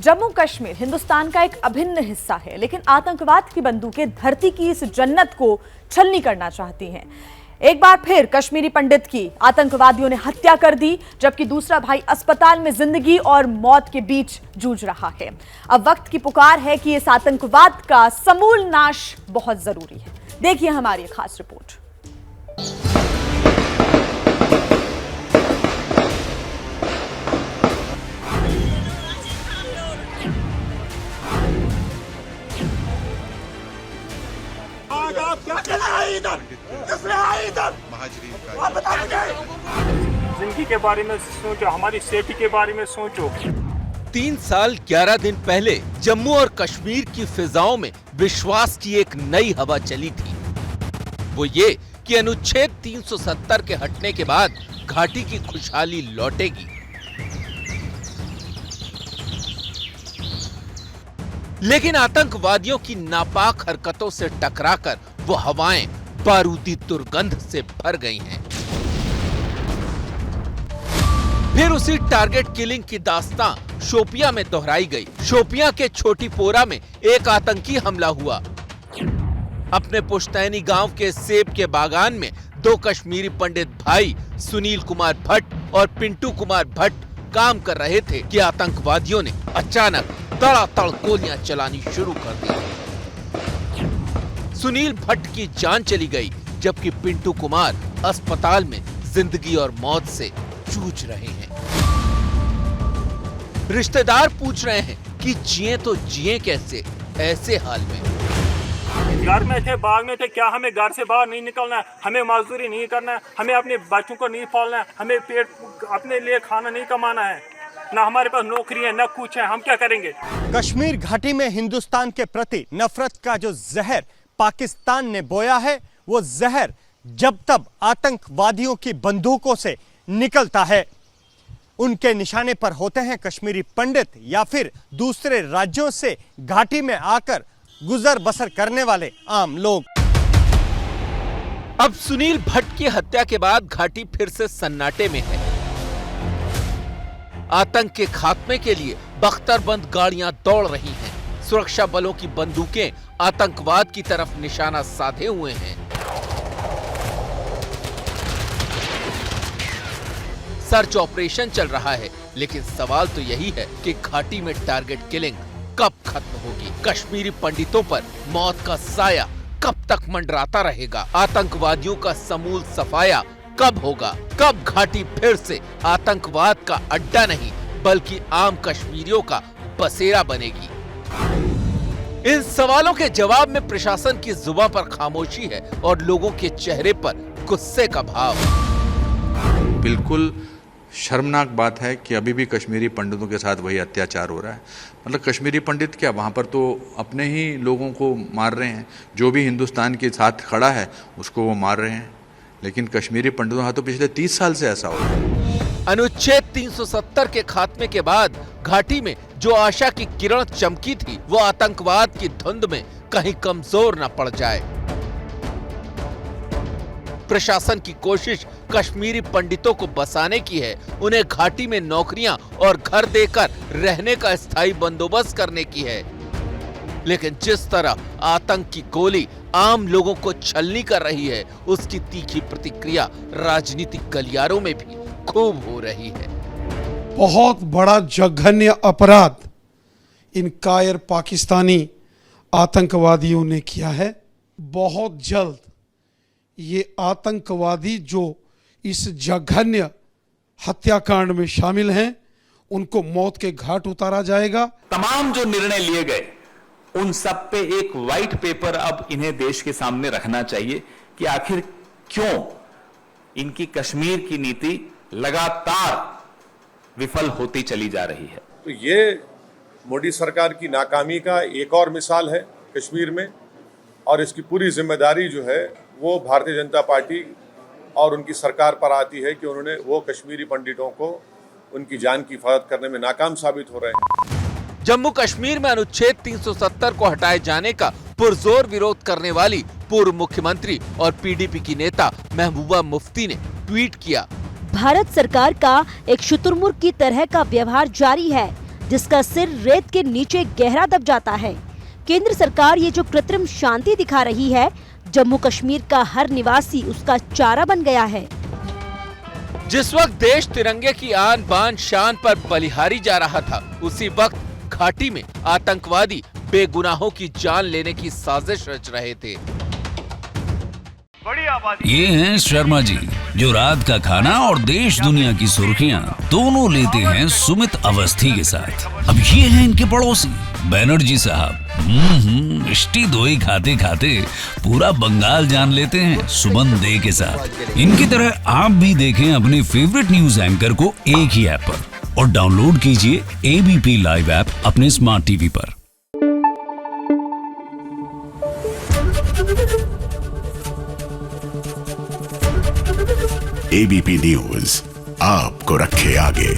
जम्मू कश्मीर हिंदुस्तान का एक अभिन्न हिस्सा है, लेकिन आतंकवाद की बंदूकें धरती की इस जन्नत को छलनी करना चाहती हैं। एक बार फिर कश्मीरी पंडित की आतंकवादियों ने हत्या कर दी, जबकि दूसरा भाई अस्पताल में जिंदगी और मौत के बीच जूझ रहा है। अब वक्त की पुकार है कि इस आतंकवाद का समूल नाश बहुत जरूरी है। देखिए हमारी खास रिपोर्ट। जिंदगी के बारे में सोचो, हमारी सेफ्टी के बारे में सोचो। 3 साल 11 दिन पहले जम्मू और कश्मीर की फिजाओं में विश्वास की एक नई हवा चली थी। वो ये कि अनुच्छेद 370 के हटने के बाद घाटी की खुशहाली लौटेगी। लेकिन आतंकवादियों की नापाक हरकतों से टकराकर वो हवाएं बारूदी दुर्गंध से भर गई हैं। फिर उसी टारगेट किलिंग की दास्तां शोपियां में दोहराई गई। शोपियां के छोटी पोरा में एक आतंकी हमला हुआ। अपने पुश्तैनी गांव के सेब के बागान में 2 कश्मीरी पंडित भाई सुनील कुमार भट्ट और पिंटू कुमार भट्ट काम कर रहे थे कि आतंकवादियों ने अचानक तड़ातड़ गोलियां चलानी शुरू कर दी। सुनील भट्ट की जान चली गई, जबकि पिंटू कुमार अस्पताल में जिंदगी और मौत से जूझ रहे हैं। रिश्तेदार पूछ रहे हैं कि जिए तो जिए कैसे ऐसे हाल में। घर में थे, बाग में थे, क्या हमें घर से बाहर नहीं निकलना है, हमें मजदूरी नहीं करना है, हमें अपने बच्चों को नहीं पालना है, हमें पेट अपने लिए खाना नहीं कमाना है, ना हमारे पास नौकरी है, ना कुछ है, हम क्या करेंगे। कश्मीर घाटी में हिंदुस्तान के प्रति नफरत का जो जहर पाकिस्तान ने बोया है, वो जहर जब तब आतंकवादियों की बंदूकों से निकलता है। उनके निशाने पर होते हैं कश्मीरी पंडित या फिर दूसरे राज्यों से घाटी में आकर गुजर बसर करने वाले आम लोग। अब सुनील भट्ट की हत्या के बाद घाटी फिर से सन्नाटे में है। आतंक के खात्मे के लिए बख्तरबंद गाड़ियां दौड़ रही हैं। सुरक्षा बलों की बंदूकें आतंकवाद की तरफ निशाना साधे हुए हैं। सर्च ऑपरेशन चल रहा है, लेकिन सवाल तो यही है कि घाटी में टारगेट किलिंग कब खत्म होगी। कश्मीरी पंडितों पर मौत का साया कब तक मंडराता रहेगा। आतंकवादियों का समूल सफाया कब होगा। कब घाटी फिर से आतंकवाद का अड्डा नहीं बल्कि आम कश्मीरियों का बसेरा बनेगी। इन सवालों के जवाब में प्रशासन की जुबान पर खामोशी है और लोगों के चेहरे पर गुस्से का भाव। बिल्कुल शर्मनाक बात है कि अभी भी कश्मीरी पंडितों के साथ वही अत्याचार हो रहा है। मतलब कश्मीरी पंडित क्या, वहाँ पर तो अपने ही लोगों को मार रहे हैं। जो भी हिंदुस्तान के साथ खड़ा है उसको वो मार रहे हैं, लेकिन कश्मीरी पंडितों हाथों पिछले 30 साल से ऐसा हो रहा है। अनुच्छेद 370 के खात्मे के बाद घाटी में जो आशा की किरण चमकी थी, वो आतंकवाद की धुंध में कहीं कमजोर न पड़ जाए। प्रशासन की कोशिश कश्मीरी पंडितों को बसाने की है, उन्हें घाटी में नौकरियां और घर देकर रहने का स्थायी बंदोबस्त करने की है। लेकिन जिस तरह आतंक की गोली आम लोगों को छलनी कर रही है, उसकी तीखी प्रतिक्रिया राजनीतिक गलियारों में भी खूब हो रही है। बहुत बड़ा जघन्य अपराध इन कायर पाकिस्तानी आतंकवादियों ने किया है। बहुत जल्द ये आतंकवादी जो इस जघन्य हत्याकांड में शामिल हैं, उनको मौत के घाट उतारा जाएगा। तमाम जो निर्णय लिए गए उन सब पे एक व्हाइट पेपर अब इन्हें देश के सामने रखना चाहिए कि आखिर क्यों इनकी कश्मीर की नीति लगातार विफल होती चली जा रही है। तो ये मोदी सरकार की नाकामी का एक और मिसाल है कश्मीर में, और इसकी पूरी जिम्मेदारी जो है वो भारतीय जनता पार्टी और उनकी सरकार पर आती है कि उन्होंने वो कश्मीरी पंडितों को उनकी जान की हिफाजत करने में नाकाम साबित हो रहे हैं। जम्मू कश्मीर में अनुच्छेद 370 को हटाए जाने का पुरजोर विरोध करने वाली पूर्व मुख्यमंत्री और पीडीपी की नेता महबूबा मुफ्ती ने ट्वीट किया, भारत सरकार का एक शुतुरमुर्ग की तरह का व्यवहार जारी है। जिसका सिर रेत के नीचे गहरा दब जाता है। केंद्र सरकार ये जो कृत्रिम शांति दिखा रही है, जम्मू कश्मीर का हर निवासी उसका चारा बन गया है। जिस वक्त देश तिरंगे की आन बान शान पर बलिहारी जा रहा था, उसी वक्त घाटी में आतंकवादी बेगुनाहों की जान लेने की साजिश रच रहे थे। ये हैं शर्मा जी, जो रात का खाना और देश दुनिया की सुर्खियां दोनों लेते हैं सुमित अवस्थी के साथ। अब ये हैं इनके पड़ोसी बनर्जी साहब। मिष्टी दोई खाते खाते पूरा बंगाल जान लेते हैं सुमन दे के साथ। इनकी तरह आप भी देखें अपने फेवरेट न्यूज एंकर को एक ही ऐप पर और डाउनलोड कीजिए एबीपी लाइव ऐप अपने स्मार्ट टीवी पर। एबीपी न्यूज आपको रखे आगे।